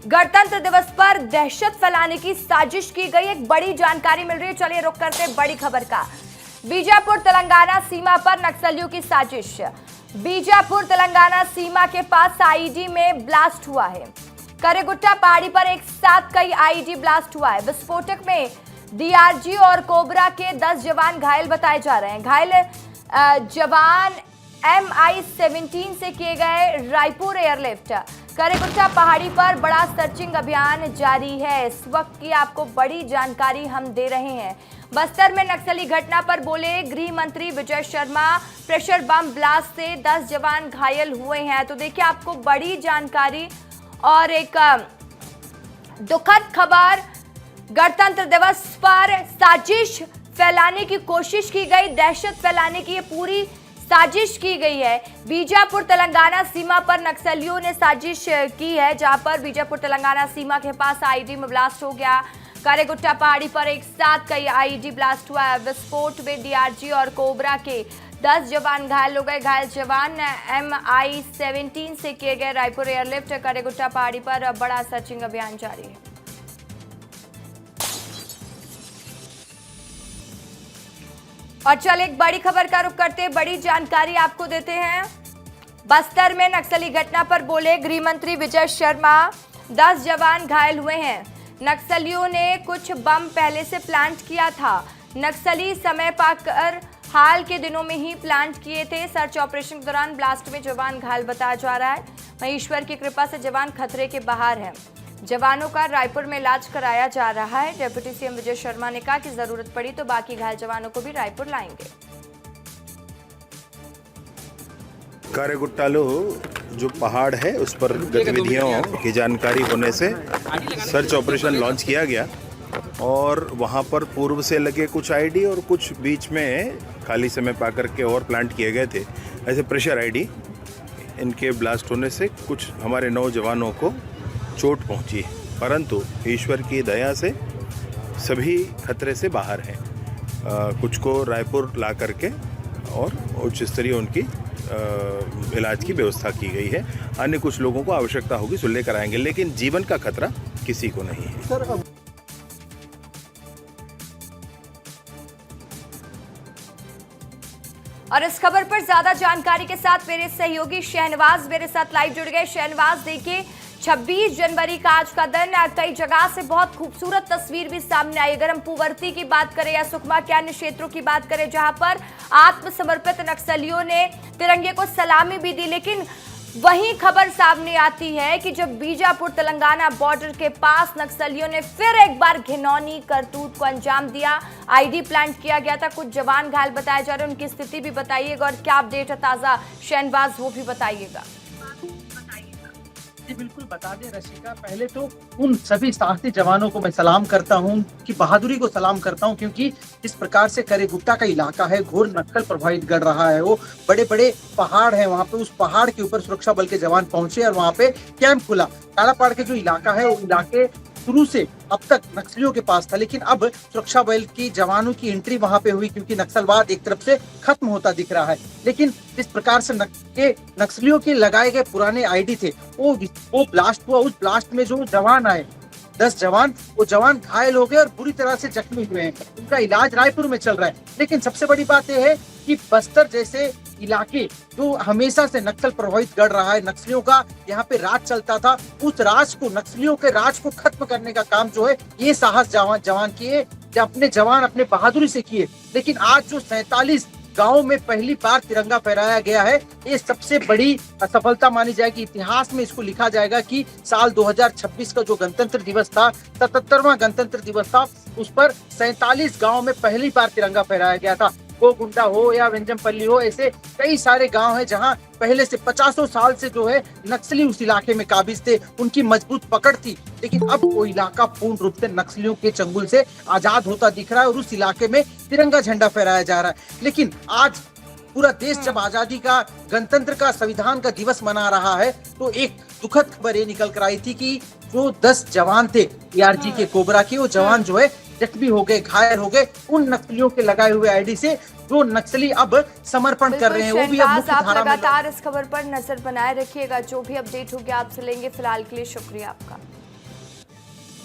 गणतंत्र दिवस पर दहशत फैलाने की साजिश की गई, एक बड़ी जानकारी मिल रही है। चलिए रुक करते हैं बड़ी खबर का। बीजापुर तेलंगाना सीमा पर नक्सलियों की साजिश। बीजापुर तेलंगाना सीमा के पास आईईडी में ब्लास्ट हुआ है। करेगुट्टा पहाड़ी पर एक साथ कई आईईडी ब्लास्ट हुआ है। विस्फोटक में डीआरजी और कोबरा के 10 जवान घायल बताए जा रहे हैं। घायल जवान MI-17 से किए गए रायपुर एयरलिफ्ट। करेगुट्टा पहाड़ी पर बड़ा सर्चिंग अभियान जारी है। इस वक्त की आपको बड़ी जानकारी हम दे रहे हैं। बस्तर में नक्सली घटना पर बोले गृह मंत्री Vijay Sharma. Pressure bomb blast से 10 जवान घायल हुए हैं। तो देखिए आपको बड़ी जानकारी और एक दुखद खबर। गणतंत्र दिवस पर साजिश फैलाने की कोशिश की गई, दहशत फैलाने की ये पूरी साजिश की गई है। बीजापुर तेलंगाना सीमा पर नक्सलियों ने साजिश की है, जहां पर बीजापुर तेलंगाना सीमा के पास आईईडी में ब्लास्ट हो गया। करेगुट्टा पहाड़ी पर एक साथ कई आईईडी ब्लास्ट हुआ है। विस्फोट में डीआरजी और कोबरा के 10 जवान घायल हो गए। घायल जवान MI-17 से किए गए रायपुर एयरलिफ्ट। करेगुट्टा पहाड़ी पर बड़ा सर्चिंग अभियान जारी है। और चल एक बड़ी खबर का रुख करते हैं, बड़ी जानकारी आपको देते हैं। बस्तर में नक्सली घटना पर बोले गृह मंत्री विजय शर्मा। 10 जवान घायल हुए हैं। नक्सलियों ने कुछ बम पहले से प्लांट किया था। नक्सली समय पाकर हाल के दिनों में ही प्लांट किए थे। सर्च ऑपरेशन के दौरान ब्लास्ट में जवान घायल बताया जा रहा है। वहीं ईश्वर की कृपा से जवान खतरे के बाहर हैं। जवानों का रायपुर में इलाज कराया जा रहा है। डिप्टी सीएम विजय शर्मा ने कहा कि जरूरत पड़ी तो बाकी घायल जवानों को भी रायपुर लाएंगे। कारेगुट्टालो जो पहाड़ है उस पर गतिविधियों की जानकारी होने से सर्च ऑपरेशन लॉन्च किया गया और वहां पर पूर्व से लगे कुछ आईडी और कुछ बीच में खाली समय पाकर के और प्लांट किए गए थे। ऐसे प्रेशर आईडी इनके ब्लास्ट होने से कुछ हमारे 9 जवानों को चोट पहुंची, परंतु ईश्वर की दया से सभी खतरे से बाहर हैं। कुछ को रायपुर ला करके और उच्च स्तरीय उनकी इलाज की व्यवस्था की गई है। अन्य कुछ लोगों को आवश्यकता होगी सो लेकर आएंगे, लेकिन जीवन का खतरा किसी को नहीं है। और इस खबर पर ज्यादा जानकारी के साथ मेरे सहयोगी शहनवाज मेरे साथ लाइव जुड़ गए। शहनवाज, देखिए 26 जनवरी का आज का दिन, कई जगह से बहुत खूबसूरत तस्वीर भी सामने आई। अगर हम पुवर्ती की बात करें या सुकमा के अन्य क्षेत्रों की बात करें, जहां पर आत्मसमर्पित नक्सलियों ने तिरंगे को सलामी भी दी, लेकिन वही खबर सामने आती है कि जब बीजापुर तेलंगाना बॉर्डर के पास नक्सलियों ने फिर एक बार घिनौनी करतूत को अंजाम दिया। आईडी प्लांट किया गया था, कुछ जवान घायल बताए जा रहे हैं। उनकी स्थिति भी बताइएगा और क्या अपडेट है ताजा शहनवाज वो भी बताइएगा। जी बिल्कुल बता दें रशिका, पहले तो उन सभी साहसी जवानों को मैं सलाम करता हूं, कि बहादुरी को सलाम करता हूं, क्योंकि इस प्रकार से करेगुट्टा का इलाका है, घोर नक्सल प्रभावित गढ़ रहा है। वो बड़े बड़े पहाड़ है, वहां पे उस पहाड़ के ऊपर सुरक्षा बल के जवान पहुंचे और वहां पे कैंप खुला। कालापाड़ के जो इलाका है वो इलाके शुरू से अब तक नक्सलियों के पास था, लेकिन अब सुरक्षा बल की जवानों की एंट्री वहां पे हुई, क्योंकि नक्सलवाद एक तरफ से खत्म होता दिख रहा है। लेकिन जिस प्रकार से नक्सलियों के लगाए गए पुराने आईडी थे वो ब्लास्ट हुआ। उस ब्लास्ट में जो जवान आए 10 जवान, वो जवान घायल हो गए और बुरी तरह से जख्मी हुए हैं। उनका इलाज रायपुर में चल रहा है। लेकिन सबसे बड़ी बात यह है कि बस्तर जैसे इलाके जो हमेशा से नक्सल प्रभावित गढ़ रहा है, नक्सलियों का यहाँ पे राज चलता था, उस राज को, नक्सलियों के राज को खत्म करने का काम जो है ये साहस जवान किए, अपने जवान अपने बहादुरी से किए। लेकिन आज जो 47 गांव में पहली बार तिरंगा फहराया गया है, ये सबसे बड़ी सफलता मानी जाएगी। इतिहास में इसको लिखा जाएगा कि साल 2026 का जो गणतंत्र दिवस था, 77वां गणतंत्र दिवस था, उस पर 47 गांव में पहली बार तिरंगा फहराया गया था। गोगुंडा हो या व्यंजनपल्ली हो, ऐसे कई सारे गांव हैं जहां पहले से 50 साल से जो है नक्सली उस इलाके में काबिज थे, उनकी मजबूत पकड़ थी। लेकिन अब वो इलाका पूर्ण रूप से नक्सलियों के चंगुल से आजाद होता दिख रहा है और उस इलाके में तिरंगा झंडा फहराया जा रहा है। लेकिन आज पूरा देश जब आजादी का, गणतंत्र का, संविधान का दिवस मना रहा है, तो एक दुखद खबर ये निकल कर आई थी कि जो 10 जवान थे डीआरजी के कोबरा के, वो जवान जो है जख्मी हो गए, घायल हो गए उन नक्सलियों के लगाए हुए आईडी से, जो नक्सली अब समर्पण कर रहे हैं। वो भी अब मुख्य धारा में। लगातार इस खबर पर नजर बनाए रखिएगा, जो भी अपडेट होगी आपसे लेंगे। फिलहाल के लिए शुक्रिया आपका।